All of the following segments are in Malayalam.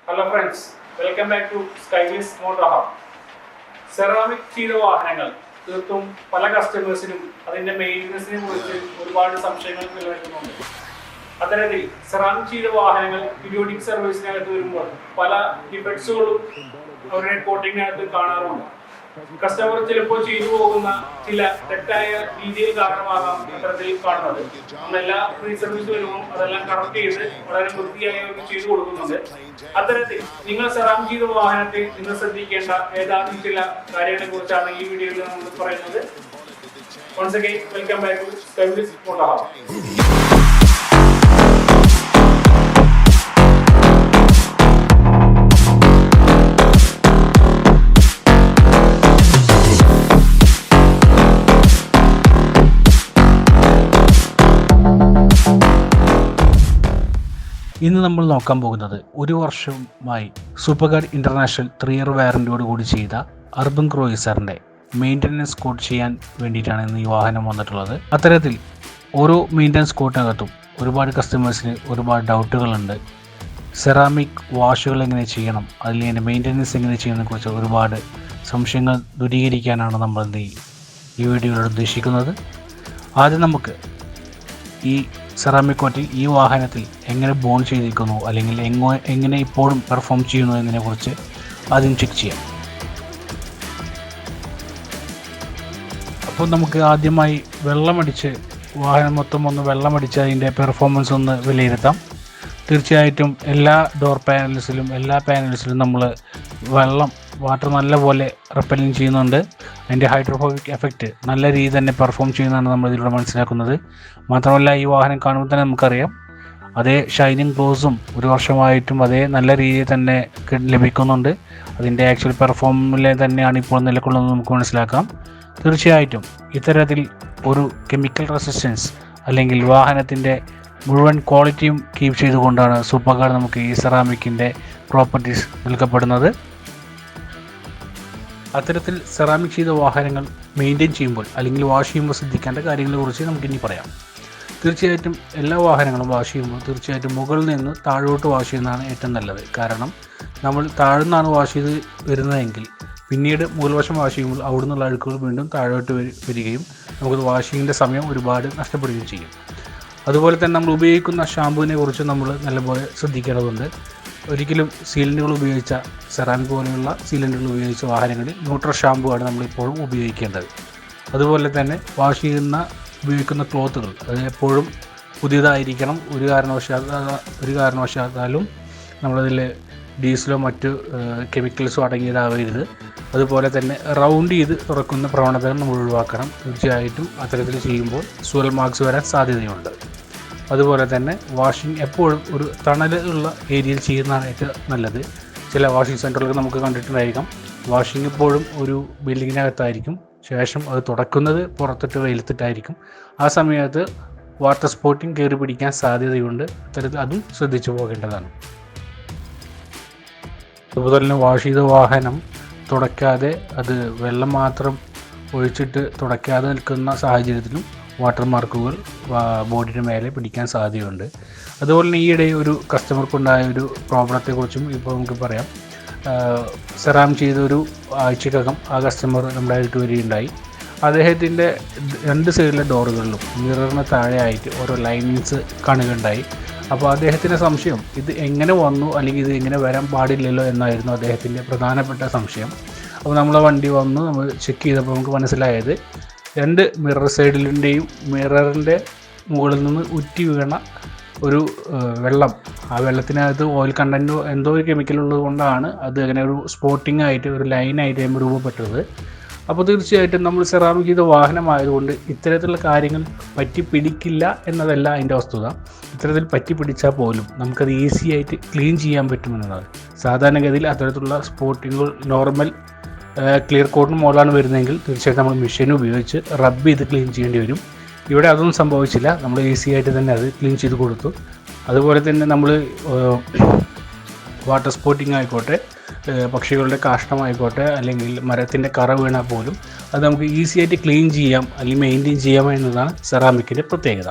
Hello friends, welcome back to Skywheelz MOTOHUB. Ceramic ചെയ്ത വാഹനങ്ങൾ തീർത്തും പല കസ്റ്റമേഴ്സിനും അതിൻ്റെ മെയിൻ്റനൻസിനെ കുറിച്ച് ഒരുപാട് സംശയങ്ങൾ നിലനിൽക്കുന്നുണ്ട്. അത്തരത്തിൽ സെറാമിക് ചെയ്ത വാഹനങ്ങൾ പീരിയോഡിക് സർവീസിനകത്ത് വരുമ്പോൾ പല ഡിഫക്ട്സുകളും അവരുടെ കോട്ടിങ്ങിനകത്ത് കാണാറുണ്ട്. കസ്റ്റമർ ചിലപ്പോൾ ചെയ്തു പോകുന്ന ചില തെറ്റായ രീതിയിൽ കാരണമാകാം ഇത്തരത്തിൽ കാണുന്നത്. നമ്മളെല്ലാ റീസർവീസ് വരുമ്പോൾ അതെല്ലാം കറക്റ്റ് ചെയ്ത് വളരെ വൃത്തിയായി അവർക്ക് ചെയ്തു കൊടുക്കുന്നുണ്ട്. അത്തരത്തിൽ നിങ്ങൾ സെറാമിക് ചെയ്ത വാഹനത്തിൽ നിങ്ങൾ ശ്രദ്ധിക്കേണ്ട ഏതാനും ചില കാര്യങ്ങളെ കുറിച്ചാണ് ഈ വീഡിയോയിൽ നമ്മൾ പറയുന്നത്. Once again, welcome back to Skywheelz MOTOHUB. ഇന്ന് നമ്മൾ നോക്കാൻ പോകുന്നത് ഒരു വർഷമായി സൂപ്പർകാർ ഇൻ്റർനാഷണൽ 3 ഇയർ വാറൻറ്റിയോട് കൂടി ചെയ്ത അർബൻ ക്രൂയിസറിൻ്റെ മെയിൻ്റനൻസ് കോട്ട് ചെയ്യാൻ വേണ്ടിയിട്ടാണ് ഇന്ന് ഈ വാഹനം വന്നിട്ടുള്ളത്. അത്തരത്തിൽ ഓരോ മെയിൻ്റനൻസ് കോട്ടിനകത്തും ഒരുപാട് കസ്റ്റമേഴ്സിന് ഒരുപാട് ഡൗട്ടുകളുണ്ട്. സെറാമിക് വാഷുകൾ എങ്ങനെ ചെയ്യണം, അതിൽ അതിൻ്റെ മെയിൻ്റനൻസ് എങ്ങനെ ചെയ്യുന്നതിനെക്കുറിച്ച് ഒരുപാട് സംശയങ്ങൾ ദൂരീകരിക്കാനാണ് നമ്മൾ ഈ വീഡിയോയിലൂടെ ഉദ്ദേശിക്കുന്നത്. ആദ്യം നമുക്ക് ഈ സെറാമിക് കോട്ടിൽ ഈ വാഹനത്തിൽ എങ്ങനെ ബോൺ ചെയ്തിരിക്കുന്നു അല്ലെങ്കിൽ എങ്ങനെ ഇപ്പോഴും പെർഫോം ചെയ്യുന്നു എന്നതിനെക്കുറിച്ച് ആദ്യം ചെക്ക് ചെയ്യാം. അപ്പോൾ നമുക്ക് ആദ്യമായി വെള്ളമടിച്ച് വാഹനം മൊത്തം ഒന്ന് വെള്ളമടിച്ച് അതിൻ്റെ പെർഫോമൻസ് ഒന്ന് വിലയിരുത്താം. തീർച്ചയായിട്ടും എല്ലാ ഡോർ പാനൽസിലും എല്ലാ പാനൽസിലും നമ്മൾ വാട്ടർ നല്ലപോലെ റിപ്പല്ലിങ് ചെയ്യുന്നുണ്ട്. അതിൻ്റെ ഹൈഡ്രോഫോബിക് എഫക്റ്റ് നല്ല രീതിയിൽ തന്നെ പെർഫോം ചെയ്യുന്നതാണ് നമ്മൾ ഇതിലൂടെ മനസ്സിലാക്കുന്നത്. മാത്രമല്ല ഈ വാഹനം കാണുമ്പോൾ തന്നെ നമുക്കറിയാം അതേ ഷൈനിങ് ഗ്ലോസും ഒരു വർഷമായിട്ടും അതേ നല്ല രീതിയിൽ തന്നെ ലഭിക്കുന്നുണ്ട്. അതിൻ്റെ ആക്ച്വൽ പെർഫോമിൽ തന്നെയാണ് ഇപ്പോൾ നിലകൊള്ളുന്നത് നമുക്ക് മനസ്സിലാക്കാം. തീർച്ചയായിട്ടും ഇത്തരത്തിൽ ഒരു കെമിക്കൽ റെസിസ്റ്റൻസ് അല്ലെങ്കിൽ വാഹനത്തിൻ്റെ മുഴുവൻ ക്വാളിറ്റിയും കീപ്പ് ചെയ്തുകൊണ്ടാണ് സൂപ്പർകാർ നമുക്ക് ഈ സെറാമിക്കിൻ്റെ പ്രോപ്പർട്ടീസ് നൽകപ്പെടുന്നത്. അത്തരത്തിൽ സെറാമിക് ചെയ്ത വാഹനങ്ങൾ മെയിൻറ്റെയിൻ ചെയ്യുമ്പോൾ അല്ലെങ്കിൽ വാഷ് ചെയ്യുമ്പോൾ ശ്രദ്ധിക്കേണ്ട കാര്യങ്ങളെക്കുറിച്ച് നമുക്കിനി പറയാം. തീർച്ചയായിട്ടും എല്ലാ വാഹനങ്ങളും വാഷ് ചെയ്യുമ്പോൾ തീർച്ചയായിട്ടും മുകളിൽ നിന്ന് താഴോട്ട് വാഷ് ചെയ്യുന്നതാണ് ഏറ്റവും നല്ലത്. കാരണം നമ്മൾ താഴ്ന്നാണ് വാഷ് ചെയ്ത് വരുന്നതെങ്കിൽ പിന്നീട് മുകൾവശം വാഷ് ചെയ്യുമ്പോൾ അവിടെ നിന്നുള്ള അഴുക്കുകൾ വീണ്ടും താഴോട്ട് വരികയും നമുക്കത് വാഷിങ്ങിൻ്റെ സമയം ഒരുപാട് നഷ്ടപ്പെടുകയും ചെയ്യും. അതുപോലെ തന്നെ നമ്മൾ ഉപയോഗിക്കുന്ന ഷാമ്പുവിനെ കുറിച്ച് നമ്മൾ നല്ലപോലെ ശ്രദ്ധിക്കേണ്ടതുണ്ട്. ഒരിക്കലും സീലൻറ്റുകൾ ഉപയോഗിച്ച സെറാമിക് പോലെയുള്ള സീലൻറ്റുകൾ ഉപയോഗിച്ച വാഹനങ്ങളിൽ ന്യൂട്രൽ ഷാമ്പു ആണ് നമ്മളിപ്പോഴും ഉപയോഗിക്കേണ്ടത്. അതുപോലെ തന്നെ ഉപയോഗിക്കുന്ന ക്ലോത്തുകൾ അത് എപ്പോഴും പുതിയതായിരിക്കണം. ഒരു കാരണവശാലും നമ്മളതിൽ ഡീസലോ മറ്റു കെമിക്കൽസോ അടങ്ങിയതാവരുത്. അതുപോലെ തന്നെ റൗണ്ട് ചെയ്ത് തുറക്കുന്ന പ്രവണത നമ്മൾ ഒഴിവാക്കണം. തീർച്ചയായിട്ടും അത്തരത്തിൽ ചെയ്യുമ്പോൾ സ്വെൽ മാർക്സ് വരാൻ സാധ്യതയുണ്ട്. അതുപോലെ തന്നെ വാഷിംഗ് എപ്പോഴും ഒരു തണലുള്ള ഏരിയയിൽ ചെയ്യുന്നതാണ് ഏറ്റവും നല്ലത്. ചില വാഷിംഗ് സെൻറ്ററുകൾ നമുക്ക് കണ്ടിട്ടുണ്ടായിരിക്കാം വാഷിംഗ് എപ്പോഴും ഒരു ബിൽഡിങ്ങിനകത്തായിരിക്കും, ശേഷം അത് തുടക്കുന്നത് പുറത്തിട്ട് വെയിലത്തിട്ടായിരിക്കും. ആ സമയത്ത് വാട്ടർ സ്പോട്ടിങ് കയറി പിടിക്കാൻ സാധ്യതയുണ്ട്. അത്തരത്തിൽ അതും ശ്രദ്ധിച്ചു പോകേണ്ടതാണ്. അതുപോലെ തന്നെ വാഷ് ചെയ്ത വാഹനം തുടയ്ക്കാതെ അത് വെള്ളം മാത്രം ഒഴിച്ചിട്ട് തുടയ്ക്കാതെ നിൽക്കുന്ന സാഹചര്യത്തിലും വാട്ടർ മാർക്കുകൾ ബോഡിയുടെ മേലെ പിടിക്കാൻ സാധ്യതയുണ്ട്. അതുപോലെ തന്നെ ഈയിടെ ഒരു കസ്റ്റമർക്കുണ്ടായ ഒരു പ്രോബ്ലത്തെക്കുറിച്ചും ഇപ്പോൾ നമുക്ക് പറയാം. സെറാം ചെയ്തൊരു ആഴ്ചക്കകം ആ കസ്റ്റമർ നമ്മുടെ അടുത്ത് വരികയുണ്ടായി. അദ്ദേഹത്തിൻ്റെ 2 സൈഡിലെ ഡോറുകളിലും മിററിന് താഴെയായിട്ട് ഓരോ ലൈനിങ്സ് കാണുകയുണ്ടായി. അപ്പോൾ അദ്ദേഹത്തിൻ്റെ സംശയം ഇത് എങ്ങനെ വന്നു അല്ലെങ്കിൽ ഇത് എങ്ങനെ വരാൻ പാടില്ലല്ലോ എന്നായിരുന്നു അദ്ദേഹത്തിൻ്റെ പ്രധാനപ്പെട്ട സംശയം. അപ്പോൾ നമ്മളെ വണ്ടി വന്ന് നമ്മൾ ചെക്ക് ചെയ്തപ്പോൾ നമുക്ക് മനസ്സിലായത് 2 മിറർ സൈഡിൻ്റെയും മിററിൻ്റെ മുകളിൽ നിന്ന് ഉറ്റി വീണ ഒരു വെള്ളം, ആ വെള്ളത്തിനകത്ത് ഓയിൽ കണ്ടൻറ്റോ എന്തോ ഒരു കെമിക്കൽ ഉള്ളത് കൊണ്ടാണ് അത് അങ്ങനെ ഒരു സ്പോട്ടിംഗ് ആയിട്ട് ഒരു ലൈനായിട്ട് രൂപപ്പെട്ടത്. അപ്പോൾ തീർച്ചയായിട്ടും നമ്മൾ സെറാമിക് ചെയ്ത വാഹനമായതുകൊണ്ട് ഇത്തരത്തിലുള്ള കാര്യങ്ങൾ പറ്റി പിടിക്കില്ല എന്നതല്ല അതിൻ്റെ വസ്തുത. ഇത്തരത്തിൽ പറ്റി പിടിച്ചാൽ പോലും നമുക്കത് ഈസി ആയിട്ട് ക്ലീൻ ചെയ്യാൻ പറ്റുമെന്നതാണ്. സാധാരണഗതിയിൽ അത്തരത്തിലുള്ള സ്പോട്ടിങ്ങുകൾ നോർമൽ ക്ലിയർ കോട്ടിന് മുകളിലാണ് വരുന്നതെങ്കിൽ തീർച്ചയായിട്ടും നമ്മൾ മെഷീൻ ഉപയോഗിച്ച് റബ്ബ് ചെയ്ത് ക്ലീൻ ചെയ്യേണ്ടി വരും. ഇവിടെ അതൊന്നും സംഭവിച്ചില്ല. നമ്മൾ ഈസി ആയിട്ട് തന്നെ അത് ക്ലീൻ ചെയ്ത് കൊടുത്തു. അതുപോലെ തന്നെ നമ്മൾ വാട്ടർ സ്പോട്ടിങ് ആയിക്കോട്ടെ, പക്ഷികളുടെ കാഷ്ടമായിക്കോട്ടെ, അല്ലെങ്കിൽ മരത്തിൻ്റെ കറ വീണാൽ പോലും അത് നമുക്ക് ഈസി ആയിട്ട് ക്ലീൻ ചെയ്യാം അല്ലെങ്കിൽ മെയിൻറ്റെയിൻ ചെയ്യാം എന്നതാണ് സെറാമിക്കിൻ്റെ പ്രത്യേകത.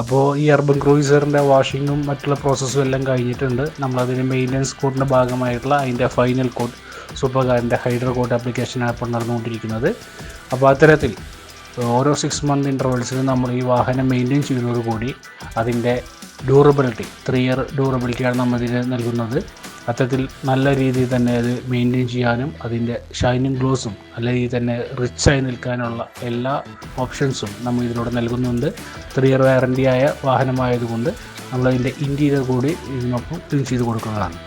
അപ്പോൾ ഈ അർബൻ ക്രൂയിസറിൻ്റെ വാഷിങ്ങും മറ്റുള്ള പ്രോസസ്സും എല്ലാം കഴിഞ്ഞിട്ടുണ്ട്. നമ്മളതിന് മെയിൻ്റനൻസ് കോഡിൻ്റെ ഭാഗമായിട്ടുള്ള അതിൻ്റെ ഫൈനൽ കോഡ് സൂപ്പർ കാറിൻ്റെ ഹൈഡ്രോ കോഡ് ആപ്ലിക്കേഷനാണ് ഇപ്പോൾ നടന്നുകൊണ്ടിരിക്കുന്നത്. അപ്പോൾ അത്തരത്തിൽ ഓരോ 6 മന്ത് ഇൻ്റർവെൽസിലും നമ്മൾ ഈ വാഹനം മെയിൻറ്റെയിൻ ചെയ്യുന്നതോടുകൂടി അതിൻ്റെ ഡ്യൂറബിലിറ്റി 3 ഇയർ ഡ്യൂറബിലിറ്റിയാണ് നമ്മളിതിന് നൽകുന്നത്. അത്തരത്തിൽ നല്ല രീതിയിൽ തന്നെ അത് മെയിൻറ്റെയിൻ ചെയ്യാനും അതിൻ്റെ ഷൈനിങ് ഗ്ലോസും നല്ല രീതിയിൽ തന്നെ റിച്ചായി നിൽക്കാനുള്ള എല്ലാ ഓപ്ഷൻസും നമ്മൾ ഇതിലൂടെ നൽകുന്നുണ്ട്. 3 ഇയർ വാറൻറ്റിയായ വാഹനമായതുകൊണ്ട് നമ്മളതിൻ്റെ ഇൻറ്റീരിയർ കൂടി ഇതിനൊപ്പം ക്ലീൻ ചെയ്ത് കൊടുക്കുന്നതാണ്.